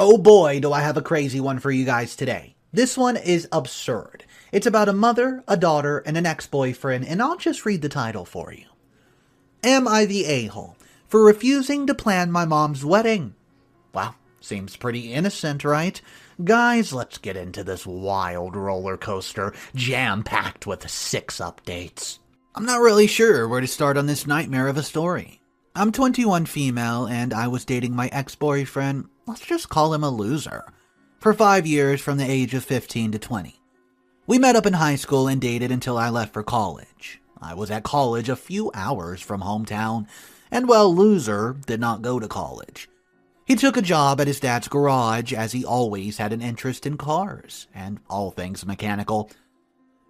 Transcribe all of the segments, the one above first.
Oh boy, do I have a crazy one for you guys today. This one is absurd. It's about a mother, a daughter, and an ex-boyfriend, and I'll just read the title for you. Am I the a-hole for refusing to plan my mom's wedding? Well, seems pretty innocent, right? Guys, let's get into this wild roller coaster, jam-packed with 6 updates. I'm not really sure where to start on this nightmare of a story. I'm 21 female, and I was dating my ex-boyfriend, let's just call him a loser, for 5 years from the age of 15 to 20. We met up in high school and dated until I left for college. I was at college a few hours from hometown, and well, loser did not go to college. He took a job at his dad's garage as he always had an interest in cars and all things mechanical.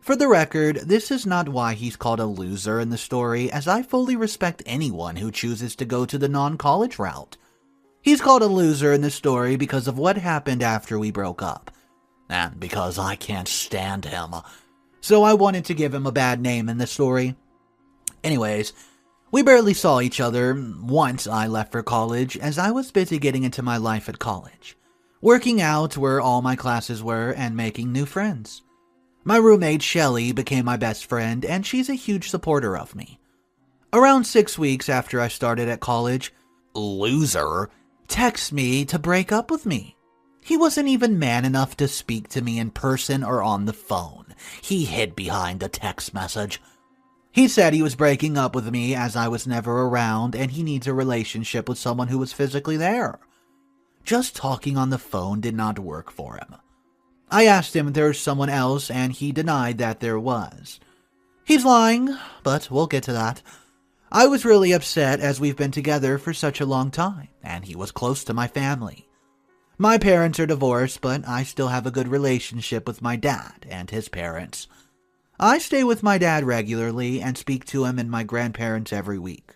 For the record, this is not why he's called a loser in the story, as I fully respect anyone who chooses to go to the non-college route. He's called a loser in the story because of what happened after we broke up, and because I can't stand him. So I wanted to give him a bad name in the story. Anyways, we barely saw each other once I left for college, as I was busy getting into my life at college, working out where all my classes were and making new friends. My roommate Shelly became my best friend, and she's a huge supporter of me. Around 6 weeks after I started at college, loser texted me to break up with me. He wasn't even man enough to speak to me in person or on the phone. He hid behind a text message. He said he was breaking up with me as I was never around and he needs a relationship with someone who was physically there. Just talking on the phone did not work for him. I asked him if there was someone else and he denied that there was. He's lying, but we'll get to that. I was really upset as we've been together for such a long time and he was close to my family. My parents are divorced, but I still have a good relationship with my dad and his parents. I stay with my dad regularly and speak to him and my grandparents every week.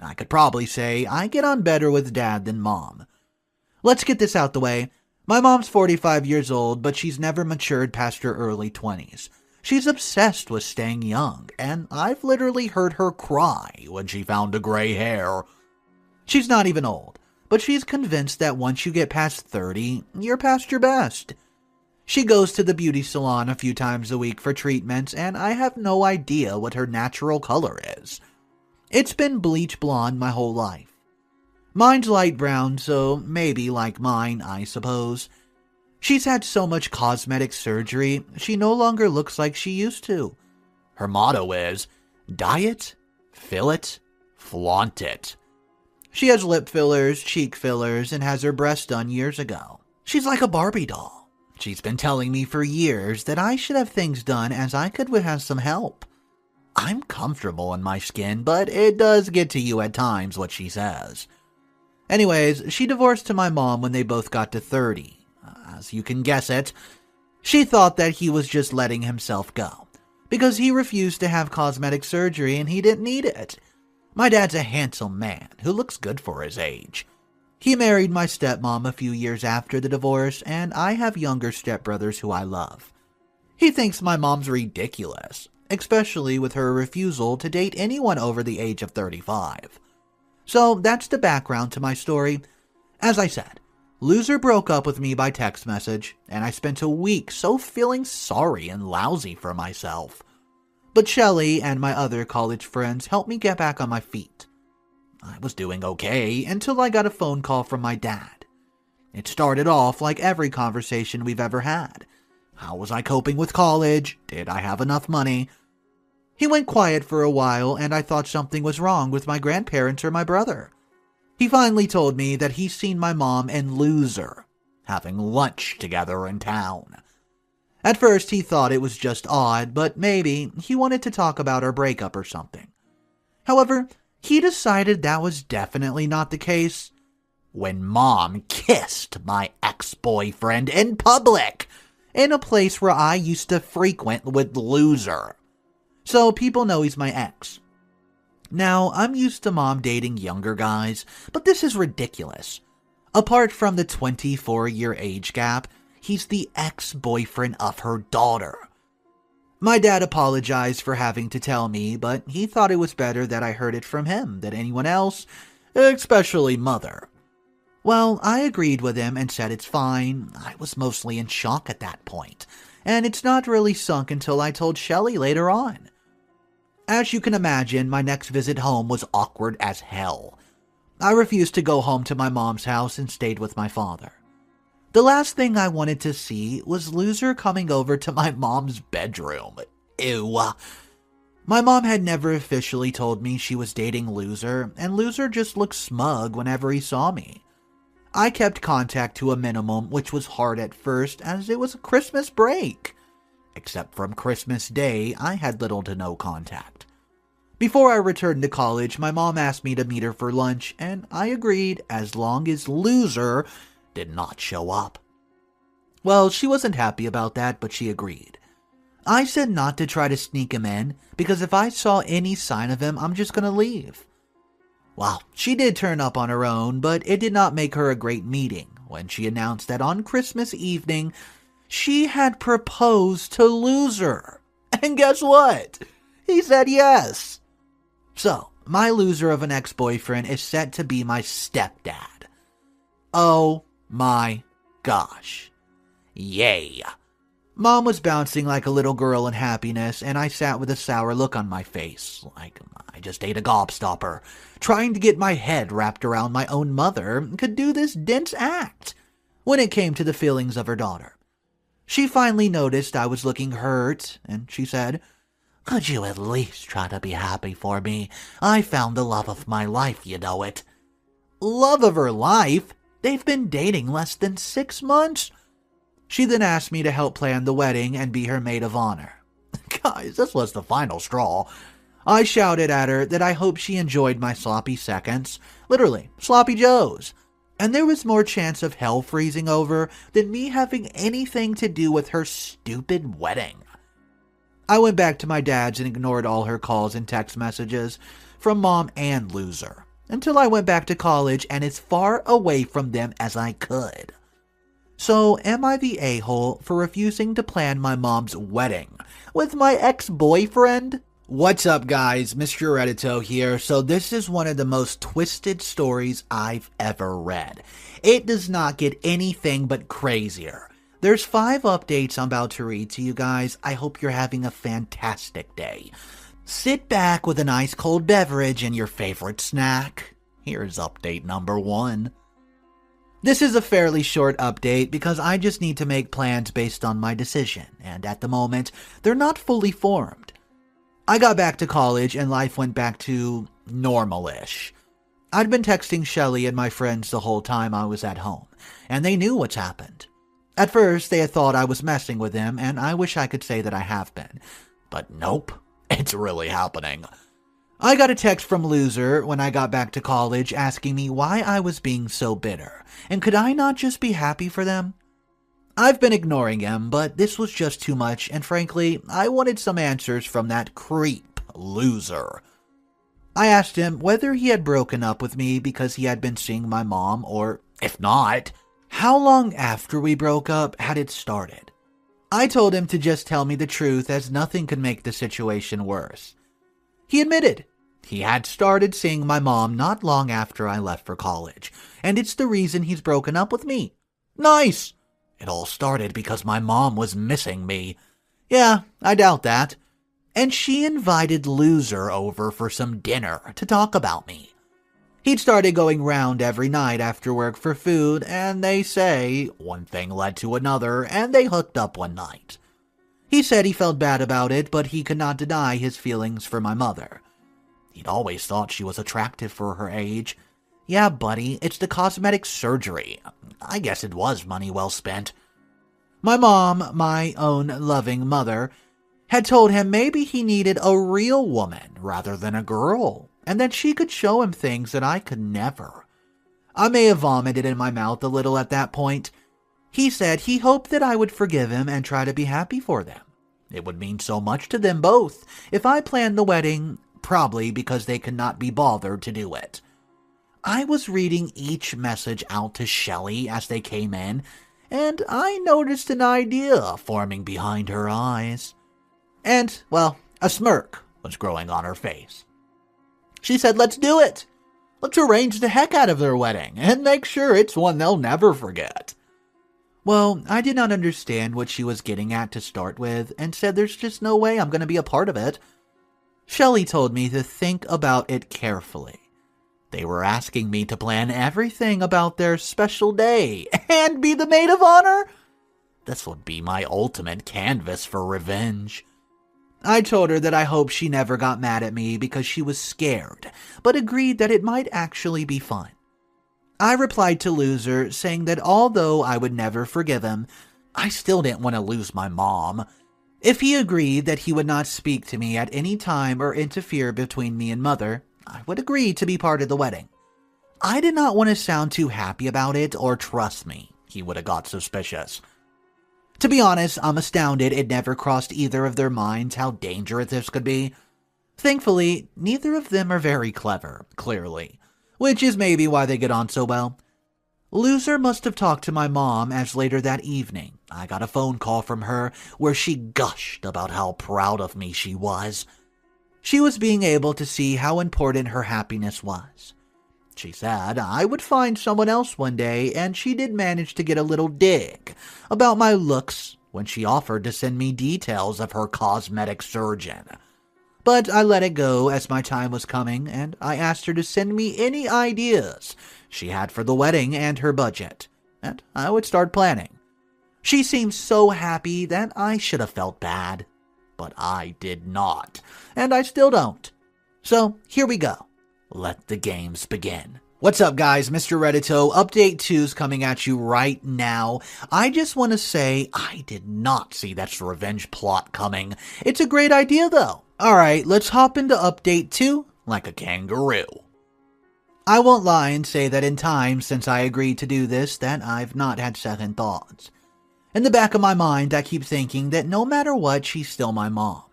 I could probably say I get on better with dad than mom. Let's get this out the way. My mom's 45 years old, but she's never matured past her early 20s. She's obsessed with staying young, and I've literally heard her cry when she found a gray hair. She's not even old, but she's convinced that once you get past 30, you're past your best. She goes to the beauty salon a few times a week for treatments, and I have no idea what her natural color is. It's been bleach blonde my whole life. Mine's light brown, so maybe like mine, I suppose. She's had so much cosmetic surgery, she no longer looks like she used to. Her motto is, diet, fill it, flaunt it. She has lip fillers, cheek fillers, and has her breasts done years ago. She's like a Barbie doll. She's been telling me for years that I should have things done as I could have some help. I'm comfortable in my skin, but it does get to you at times what she says. Anyways, she divorced to my mom when they both got to 30. As you can guess it, she thought that he was just letting himself go, because he refused to have cosmetic surgery and he didn't need it. My dad's a handsome man who looks good for his age. He married my stepmom a few years after the divorce, and I have younger stepbrothers who I love. He thinks my mom's ridiculous, especially with her refusal to date anyone over the age of 35. So that's the background to my story. As I said, loser broke up with me by text message, and I spent a week so feeling sorry and lousy for myself. But Shelly and my other college friends helped me get back on my feet. I was doing okay until I got a phone call from my dad. It started off like every conversation we've ever had. How was I coping with college? Did I have enough money? He went quiet for a while and I thought something was wrong with my grandparents or my brother. He finally told me that he's seen my mom and Loser having lunch together in town. At first he thought it was just odd, but maybe he wanted to talk about our breakup or something. However, he decided that was definitely not the case when Mom kissed my ex-boyfriend in public, in a place where I used to frequent with Loser. So people know he's my ex. Now, I'm used to Mom dating younger guys, but this is ridiculous. Apart from the 24-year age gap, he's the ex-boyfriend of her daughter. My dad apologized for having to tell me, but he thought it was better that I heard it from him than anyone else, especially Mother. Well, I agreed with him and said it's fine. I was mostly in shock at that point, and it's not really sunk until I told Shelley later on. As you can imagine, my next visit home was awkward as hell. I refused to go home to my mom's house and stayed with my father. The last thing I wanted to see was Loser coming over to my mom's bedroom. Ew. My mom had never officially told me she was dating Loser, and Loser just looked smug whenever he saw me. I kept contact to a minimum, which was hard at first as it was a Christmas break. Except from Christmas Day, I had little to no contact. Before I returned to college, my mom asked me to meet her for lunch, and I agreed as long as Loser did not show up. Well, she wasn't happy about that, but she agreed. I said not to try to sneak him in, because if I saw any sign of him, I'm just going to leave. Well, she did turn up on her own, but it did not make her a great meeting when she announced that on Christmas evening, she had proposed to Loser. And guess what? He said yes. So, my loser of an ex-boyfriend is set to be my stepdad. Oh my gosh. Yay. Mom was bouncing like a little girl in happiness, and I sat with a sour look on my face, like I just ate a gobstopper, trying to get my head wrapped around my own mother could do this dense act when it came to the feelings of her daughter. She finally noticed I was looking hurt, and she said, "Could you at least try to be happy for me? I found the love of my life, you know it." Love of her life? They've been dating less than 6 months. She then asked me to help plan the wedding and be her maid of honor. Guys, this was the final straw. I shouted at her that I hoped she enjoyed my sloppy seconds, literally, sloppy joes. And there was more chance of hell freezing over than me having anything to do with her stupid wedding. I went back to my dad's and ignored all her calls and text messages from Mom and Loser until I went back to college and as far away from them as I could. So, am I the a-hole for refusing to plan my mom's wedding with my ex-boyfriend? What's up, guys? Mr. Reddito here. So this is one of the most twisted stories I've ever read. It does not get anything but crazier. There's 5 updates I'm about to read to you guys. I hope you're having a fantastic day. Sit back with an ice cold beverage and your favorite snack. Here's update number 1. This is a fairly short update because I just need to make plans based on my decision, and at the moment, they're not fully formed. I got back to college and life went back to normal-ish. I'd been texting Shelley and my friends the whole time I was at home, and they knew what's happened. At first, they had thought I was messing with them, and I wish I could say that I have been. But nope, it's really happening. I got a text from Loser when I got back to college asking me why I was being so bitter, and could I not just be happy for them? I've been ignoring him, but this was just too much, and frankly, I wanted some answers from that creep, Loser. I asked him whether he had broken up with me because he had been seeing my mom, or, if not, how long after we broke up had it started. I told him to just tell me the truth as nothing could make the situation worse. He admitted he had started seeing my mom not long after I left for college, and it's the reason he's broken up with me. Nice! It all started because my mom was missing me. Yeah, I doubt that. And she invited Loser over for some dinner to talk about me. He'd started going round every night after work for food, and they say one thing led to another, and they hooked up one night. He said he felt bad about it, but he could not deny his feelings for my mother. He'd always thought she was attractive for her age. Yeah, buddy, it's the cosmetic surgery. I guess it was money well spent. My mom, my own loving mother, had told him maybe he needed a real woman rather than a girl, and that she could show him things that I could never. I may have vomited in my mouth a little at that point. He said he hoped that I would forgive him and try to be happy for them. It would mean so much to them both if I planned the wedding, probably because they could not be bothered to do it. I was reading each message out to Shelley as they came in, and I noticed an idea forming behind her eyes. And, well, a smirk was growing on her face. She said, "Let's do it. Let's arrange the heck out of their wedding and make sure it's one they'll never forget." Well, I did not understand what she was getting at to start with and said there's just no way I'm going to be a part of it. Shelley told me to think about it carefully. They were asking me to plan everything about their special day and be the maid of honor. This would be my ultimate canvas for revenge. I told her that I hoped she never got mad at me because she was scared, but agreed that it might actually be fun. I replied to Loser saying that although I would never forgive him, I still didn't want to lose my mom. If he agreed that he would not speak to me at any time or interfere between me and Mother, I would agree to be part of the wedding. I did not want to sound too happy about it, or trust me, he would have got suspicious. To be honest, I'm astounded it never crossed either of their minds how dangerous this could be. Thankfully, neither of them are very clever, clearly, which is maybe why they get on so well. Loser must have talked to my mom, as later that evening I got a phone call from her where she gushed about how proud of me she was. She was being able to see how important her happiness was. She said I would find someone else one day, and she did manage to get a little dig about my looks when she offered to send me details of her cosmetic surgeon. But I let it go as my time was coming, and I asked her to send me any ideas she had for the wedding and her budget, and I would start planning. She seemed so happy that I should have felt bad, but I did not, and I still don't. So here we go. Let the games begin. What's up, guys? Mr. Reddito. Update 2's coming at you right now. I just want to say I did not see that revenge plot coming. It's a great idea, though. Alright, let's hop into Update 2 like a kangaroo. I won't lie and say that in time since I agreed to do this that I've not had second thoughts. In the back of my mind, I keep thinking that no matter what, she's still my mom,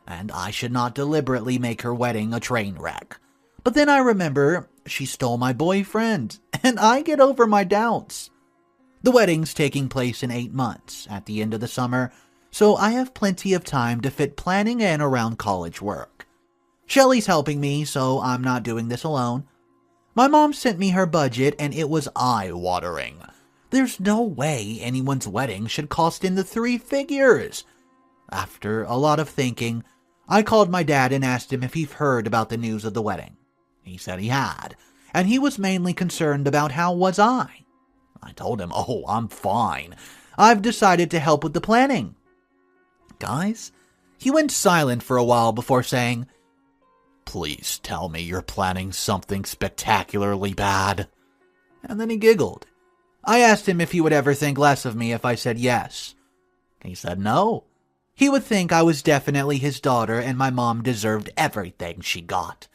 and I should not deliberately make her wedding a train wreck. But then I remember she stole my boyfriend, and I get over my doubts. The wedding's taking place in 8 months, at the end of the summer, so I have plenty of time to fit planning in around college work. Shelley's helping me, so I'm not doing this alone. My mom sent me her budget, and it was eye-watering. There's no way anyone's wedding should cost in the 3 figures. After a lot of thinking, I called my dad and asked him if he'd heard about the news of the wedding. He said he had, and he was mainly concerned about how was I. I told him, "Oh, I'm fine. I've decided to help with the planning." Guys, he went silent for a while before saying, "Please tell me you're planning something spectacularly bad." And then he giggled. I asked him if he would ever think less of me if I said yes. He said no. He would think I was definitely his daughter and my mom deserved everything she got.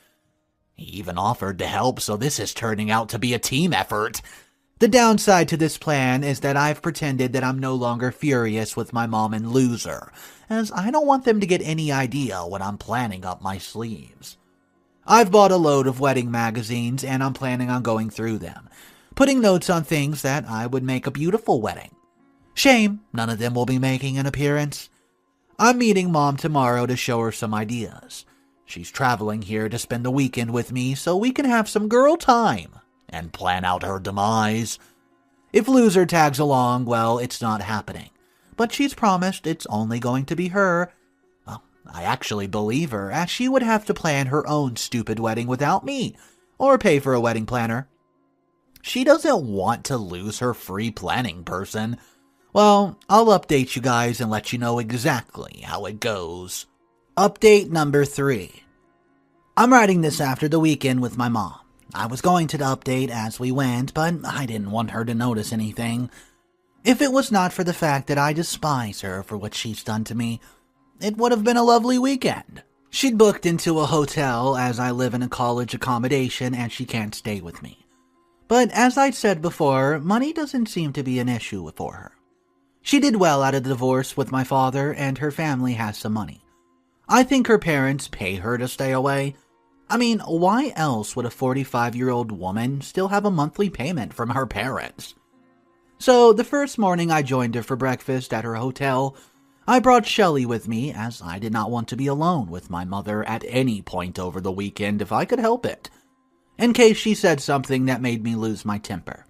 He even offered to help, so this is turning out to be a team effort. The downside to this plan is that I've pretended that I'm no longer furious with my mom and Loser, as I don't want them to get any idea what I'm planning up my sleeves. I've bought a load of wedding magazines, and I'm planning on going through them, putting notes on things that I would make a beautiful wedding. Shame none of them will be making an appearance. I'm meeting Mom tomorrow to show her some ideas. She's traveling here to spend the weekend with me so we can have some girl time and plan out her demise. If Loser tags along, well, it's not happening. But she's promised it's only going to be her. Well, I actually believe her, as she would have to plan her own stupid wedding without me, or pay for a wedding planner. She doesn't want to lose her free planning person. Well, I'll update you guys and let you know exactly how it goes. Update number 3. I'm writing this after the weekend with my mom. I was going to update as we went, but I didn't want her to notice anything. If it was not for the fact that I despise her for what she's done to me, it would have been a lovely weekend. She'd booked into a hotel as I live in a college accommodation and she can't stay with me. But as I'd said before, money doesn't seem to be an issue for her. She did well out of the divorce with my father, and her family has some money. I think her parents pay her to stay away. I mean, why else would a 45-year-old woman still have a monthly payment from her parents? So, the first morning I joined her for breakfast at her hotel, I brought Shelley with me, as I did not want to be alone with my mother at any point over the weekend if I could help it. in case she said something that made me lose my temper.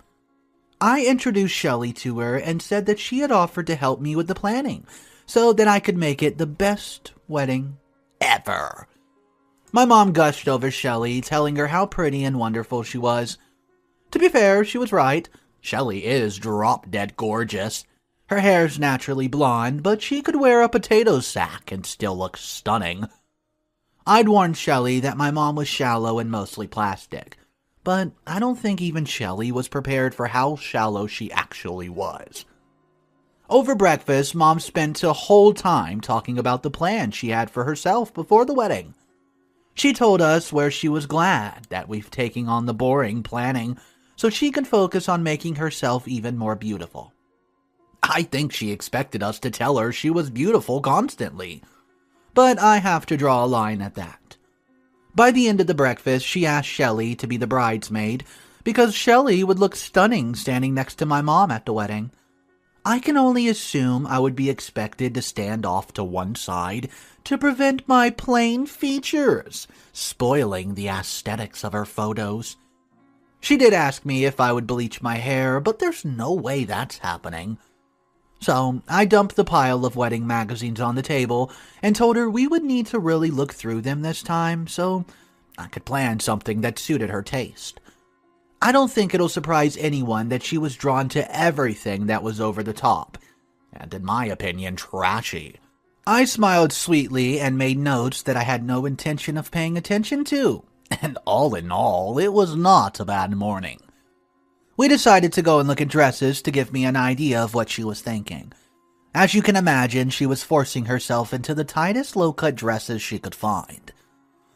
I introduced Shelley to her and said that she had offered to help me with the planning so that I could make it the best wedding ever. My mom gushed over Shelley, telling her how pretty and wonderful she was. To be fair, she was right. Shelley is drop-dead gorgeous. Her hair's naturally blonde, but she could wear a potato sack and still look stunning. I'd warned Shelley that my mom was shallow and mostly plastic, but I don't think even Shelley was prepared for how shallow she actually was. Over breakfast, Mom spent a whole time talking about the plan she had for herself before the wedding. She told us where she was glad that we've taken on the boring planning so she could focus on making herself even more beautiful. I think she expected us to tell her she was beautiful constantly, but I have to draw a line at that. By the end of the breakfast, she asked Shelley to be the bridesmaid because Shelley would look stunning standing next to my mom at the wedding. I can only assume I would be expected to stand off to one side to prevent my plain features spoiling the aesthetics of her photos. She did ask me if I would bleach my hair, but there's no way that's happening. So I dumped the pile of wedding magazines on the table and told her we would need to really look through them this time so I could plan something that suited her taste. I don't think it'll surprise anyone that she was drawn to everything that was over the top, and in my opinion, trashy. I smiled sweetly and made notes that I had no intention of paying attention to, and all in all, it was not a bad morning. We decided to go and look at dresses to give me an idea of what she was thinking. As you can imagine, she was forcing herself into the tightest low-cut dresses she could find.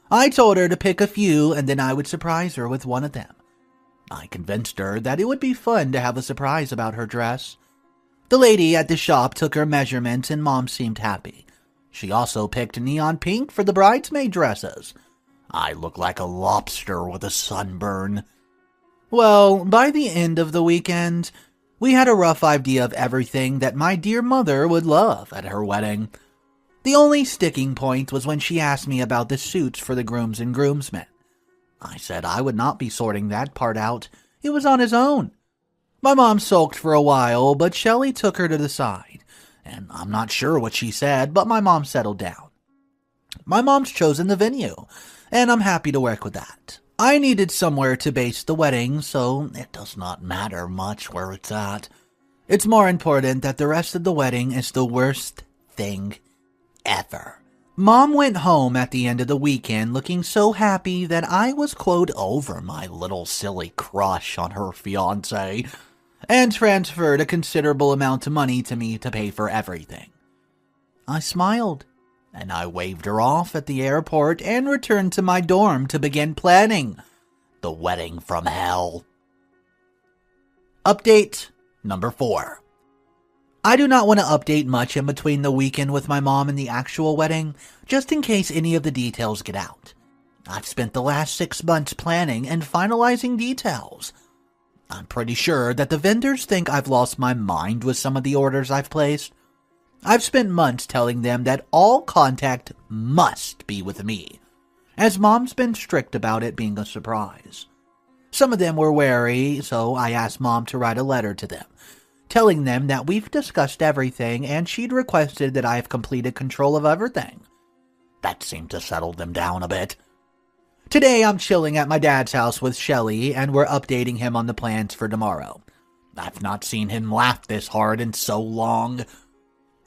I told her to pick a few and then I would surprise her with one of them. I convinced her that it would be fun to have a surprise about her dress. The lady at the shop took her measurements and Mom seemed happy. She also picked neon pink for the bridesmaid dresses. I look like a lobster with a sunburn. Well, by the end of the weekend, we had a rough idea of everything that my dear mother would love at her wedding. The only sticking point was when she asked me about the suits for the grooms and groomsmen. I said I would not be sorting that part out. It was on his own. My mom sulked for a while, but Shelley took her to the side, and I'm not sure what she said, but my mom settled down. My mom's chosen the venue, and I'm happy to work with that. I needed somewhere to base the wedding, so it does not matter much where it's at. It's more important that the rest of the wedding is the worst thing ever. Mom went home at the end of the weekend looking so happy that I was, quote, over my little silly crush on her fiancé, and transferred a considerable amount of money to me to pay for everything. I smiled, and I waved her off at the airport and returned to my dorm to begin planning the wedding from hell. Update number 4. I do not want to update much in between the weekend with my mom and the actual wedding, just in case any of the details get out. I've spent the last 6 months planning and finalizing details. I'm pretty sure that the vendors think I've lost my mind with some of the orders I've placed. I've spent months telling them that all contact must be with me, as Mom's been strict about it being a surprise. Some of them were wary, so I asked Mom to write a letter to them, telling them that we've discussed everything and she'd requested that I have completed control of everything. That seemed to settle them down a bit. Today I'm chilling at my dad's house with Shelley and we're updating him on the plans for tomorrow. I've not seen him laugh this hard in so long.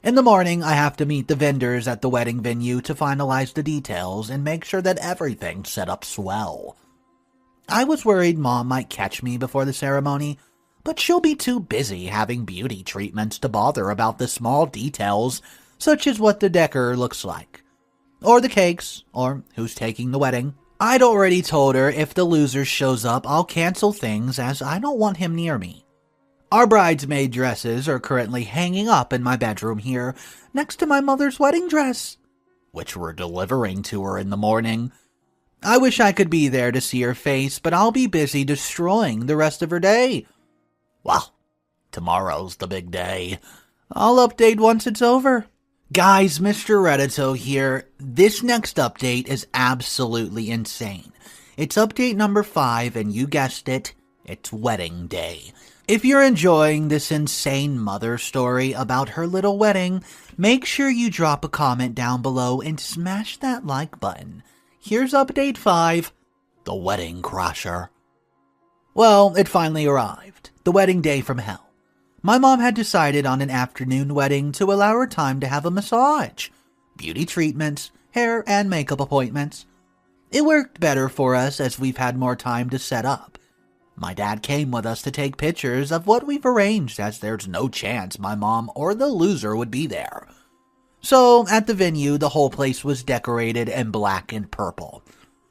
In the morning, I have to meet the vendors at the wedding venue to finalize the details and make sure that everything's set up swell. I was worried Mom might catch me before the ceremony, but she'll be too busy having beauty treatments to bother about the small details, such as what the decor looks like, or the cakes, or who's taking the wedding. I'd already told her if the loser shows up, I'll cancel things as I don't want him near me. Our bridesmaid dresses are currently hanging up in my bedroom here, next to my mother's wedding dress, which we're delivering to her in the morning. I wish I could be there to see her face, but I'll be busy destroying the rest of her day. Well, tomorrow's the big day. I'll update once it's over. Guys, Mr. Reddito here. This next update is absolutely insane. It's update number 5, and you guessed it, it's wedding day. If you're enjoying this insane mother story about her little wedding, make sure you drop a comment down below and smash that like button. Here's update 5, the wedding crasher. Well, it finally arrived, the wedding day from hell. My mom had decided on an afternoon wedding to allow her time to have a massage, beauty treatments, hair and makeup appointments. It worked better for us as we've had more time to set up. My dad came with us to take pictures of what we've arranged, as there's no chance my mom or the loser would be there. So, at the venue, the whole place was decorated in black and purple.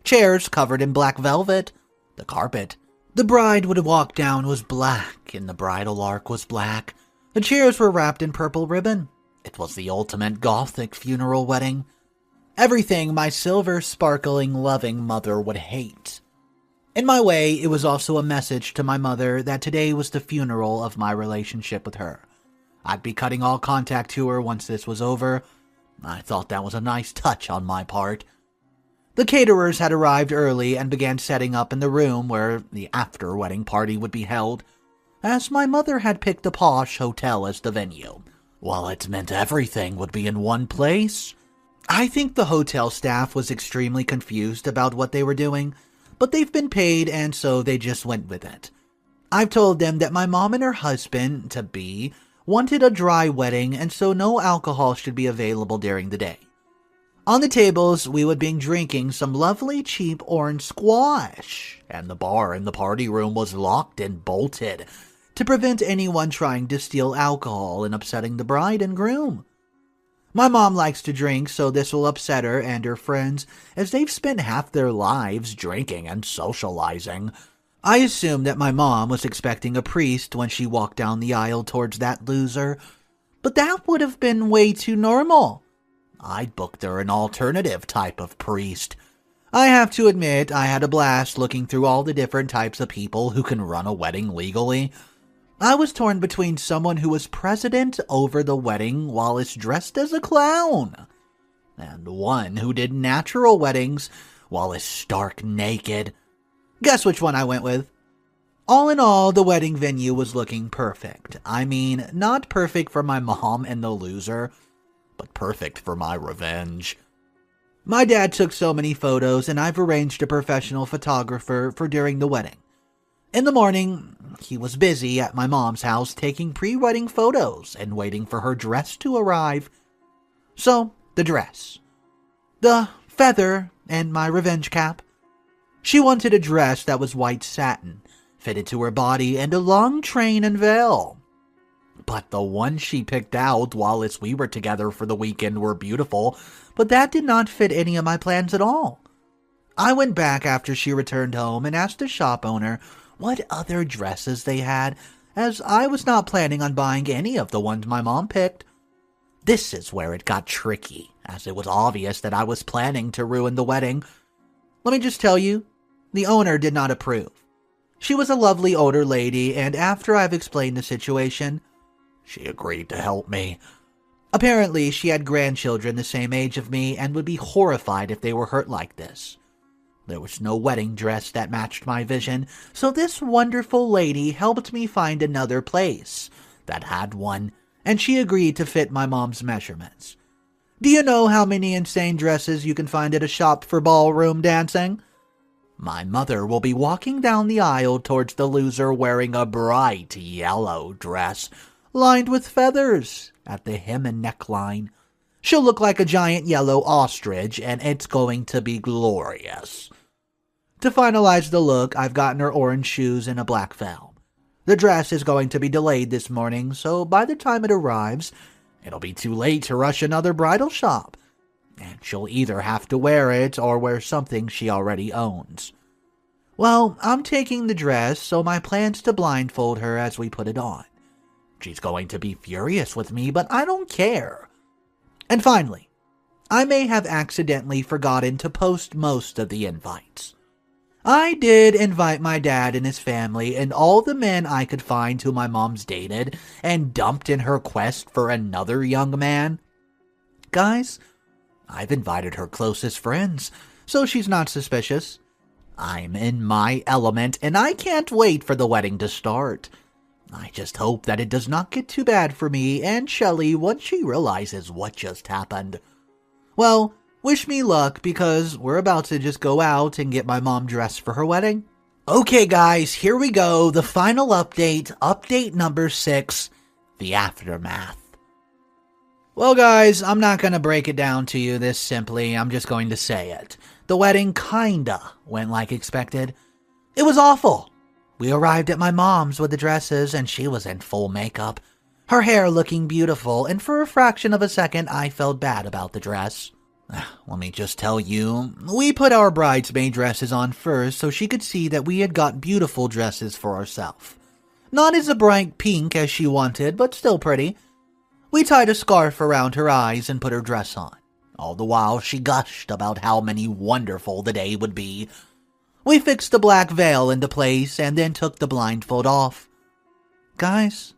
Chairs covered in black velvet. The carpet the bride would walk down was black, and the bridal ark was black. The chairs were wrapped in purple ribbon. It was the ultimate gothic funeral wedding. Everything my silver, sparkling, loving mother would hate. In my way, it was also a message to my mother that today was the funeral of my relationship with her. I'd be cutting all contact to her once this was over. I thought that was a nice touch on my part. The caterers had arrived early and began setting up in the room where the after-wedding party would be held, as my mother had picked a posh hotel as the venue. Well, it meant everything would be in one place. I think the hotel staff was extremely confused about what they were doing, but they've been paid, and so they just went with it. I've told them that my mom and her husband-to-be wanted a dry wedding, and so no alcohol should be available during the day. On the tables, we would be drinking some lovely cheap orange squash, and the bar in the party room was locked and bolted to prevent anyone trying to steal alcohol and upsetting the bride and groom. My mom likes to drink, so this will upset her and her friends, as they've spent half their lives drinking and socializing. I assumed that my mom was expecting a priest when she walked down the aisle towards that loser, but that would have been way too normal. I'd booked her an alternative type of priest. I have to admit, I had a blast looking through all the different types of people who can run a wedding legally. I was torn between someone who was president over the wedding while is dressed as a clown, and one who did natural weddings while is stark naked. Guess which one I went with? All in all, the wedding venue was looking perfect. I mean, not perfect for my mom and the loser, but perfect for my revenge. My dad took so many photos, and I've arranged a professional photographer for during the wedding. In the morning, he was busy at my mom's house taking pre-wedding photos and waiting for her dress to arrive. So, the dress. The feather and my revenge cap. She wanted a dress that was white satin, fitted to her body, and a long train and veil. But the ones she picked out while we were together for the weekend were beautiful, but that did not fit any of my plans at all. I went back after she returned home and asked the shop owner what other dresses they had, as I was not planning on buying any of the ones my mom picked. This is where it got tricky, as it was obvious that I was planning to ruin the wedding. Let me just tell you, the owner did not approve. She was a lovely older lady, and after I've explained the situation, she agreed to help me. Apparently, she had grandchildren the same age of me and would be horrified if they were hurt like this. There was no wedding dress that matched my vision, so this wonderful lady helped me find another place that had one, and she agreed to fit my mom's measurements. Do you know how many insane dresses you can find at a shop for ballroom dancing? My mother will be walking down the aisle towards the loser wearing a bright yellow dress lined with feathers at the hem and neckline. She'll look like a giant yellow ostrich, and it's going to be glorious. To finalize the look, I've gotten her orange shoes and a black veil. The dress is going to be delayed this morning, so by the time it arrives, it'll be too late to rush another bridal shop, and she'll either have to wear it or wear something she already owns. Well, I'm taking the dress, so my plan's to blindfold her as we put it on. She's going to be furious with me, but I don't care. And finally, I may have accidentally forgotten to post most of the invites. I did invite my dad and his family and all the men I could find who my mom's dated and dumped in her quest for another young man. Guys, I've invited her closest friends, so she's not suspicious. I'm in my element, and I can't wait for the wedding to start. I just hope that it does not get too bad for me and Shelley once she realizes what just happened. Well, wish me luck because we're about to just go out and get my mom dressed for her wedding. Okay guys, here we go, the final update number 6, the aftermath. Well guys, I'm not going to break it down to you this simply, I'm just going to say it. The wedding kinda went like expected. It was awful. We arrived at my mom's with the dresses and she was in full makeup. Her hair looking beautiful, and for a fraction of a second I felt bad about the dress. Let me just tell you, we put our bridesmaid dresses on first so she could see that we had got beautiful dresses for ourselves. Not as a bright pink as she wanted, but still pretty. We tied a scarf around her eyes and put her dress on. All the while she gushed about how wonderful the day would be. We fixed the black veil into place and then took the blindfold off. Guys,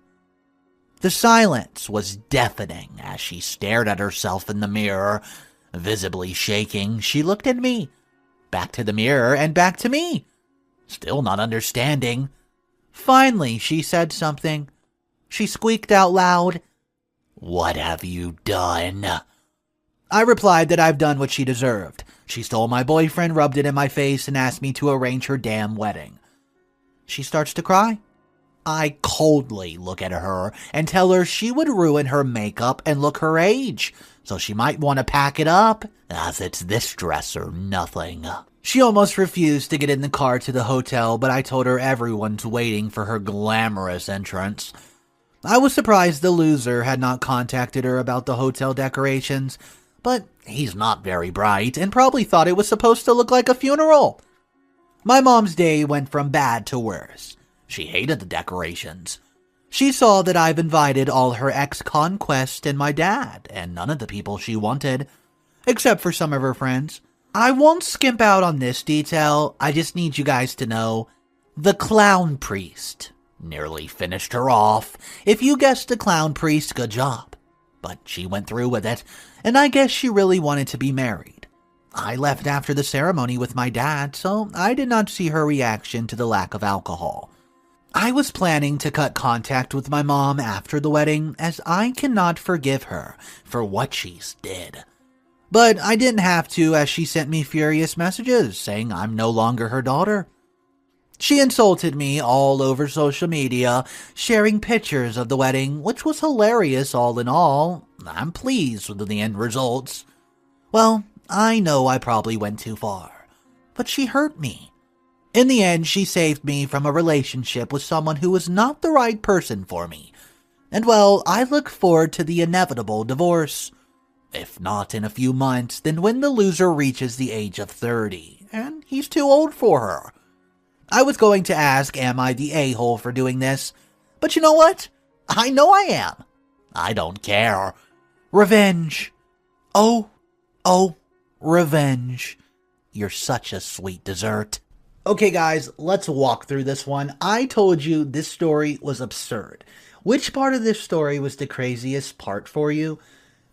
the silence was deafening as she stared at herself in the mirror. Visibly shaking, she looked at me, back to the mirror and back to me. Still not understanding. Finally, she said something. She squeaked out loud, "What have you done?" I replied that I've done what she deserved. She stole my boyfriend, rubbed it in my face, and asked me to arrange her damn wedding. She starts to cry. I coldly look at her and tell her she would ruin her makeup and look her age, so she might want to pack it up, as it's this dress or nothing. She almost refused to get in the car to the hotel, but I told her everyone's waiting for her glamorous entrance. I was surprised the loser had not contacted her about the hotel decorations, but he's not very bright and probably thought it was supposed to look like a funeral. My mom's day went from bad to worse. She hated the decorations. She saw that I've invited all her ex-conquests and my dad, and none of the people she wanted, except for some of her friends. I won't skimp out on this detail, I just need you guys to know, the clown priest nearly finished her off. If you guessed the clown priest, good job. But she went through with it, and I guess she really wanted to be married. I left after the ceremony with my dad, so I did not see her reaction to the lack of alcohol. I was planning to cut contact with my mom after the wedding, as I cannot forgive her for what she did. But I didn't have to, as she sent me furious messages saying I'm no longer her daughter. She insulted me all over social media, sharing pictures of the wedding, which was hilarious all in all. I'm pleased with the end results. Well, I know I probably went too far, but she hurt me. In the end, she saved me from a relationship with someone who was not the right person for me. And well, I look forward to the inevitable divorce. If not in a few months, then when the loser reaches the age of 30, and he's too old for her. I was going to ask, am I the a-hole for doing this? But you know what? I know I am. I don't care. Revenge. Oh, revenge. You're such a sweet dessert. Okay guys, let's walk through this one. I told you this story was absurd. Which part of this story was the craziest part for you?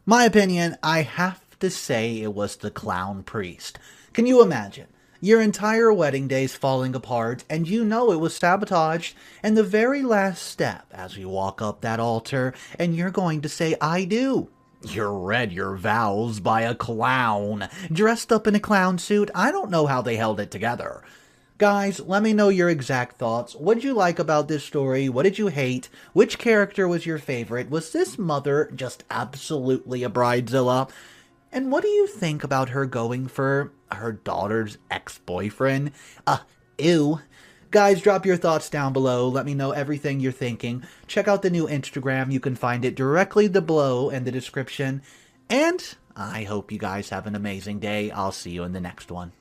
My opinion, I have to say it was the clown priest. Can you imagine? Your entire wedding day's falling apart, and you know it was sabotaged, and the very last step as you walk up that altar, and you're going to say, I do. You're read your vows by a clown, dressed up in a clown suit. I don't know how they held it together. Guys, let me know your exact thoughts. What did you like about this story? What did you hate? Which character was your favorite? Was this mother just absolutely a bridezilla? And what do you think about her going for her daughter's ex-boyfriend? Ew. Guys, drop your thoughts down below. Let me know everything you're thinking. Check out the new Instagram. You can find it directly below in the description. And I hope you guys have an amazing day. I'll see you in the next one.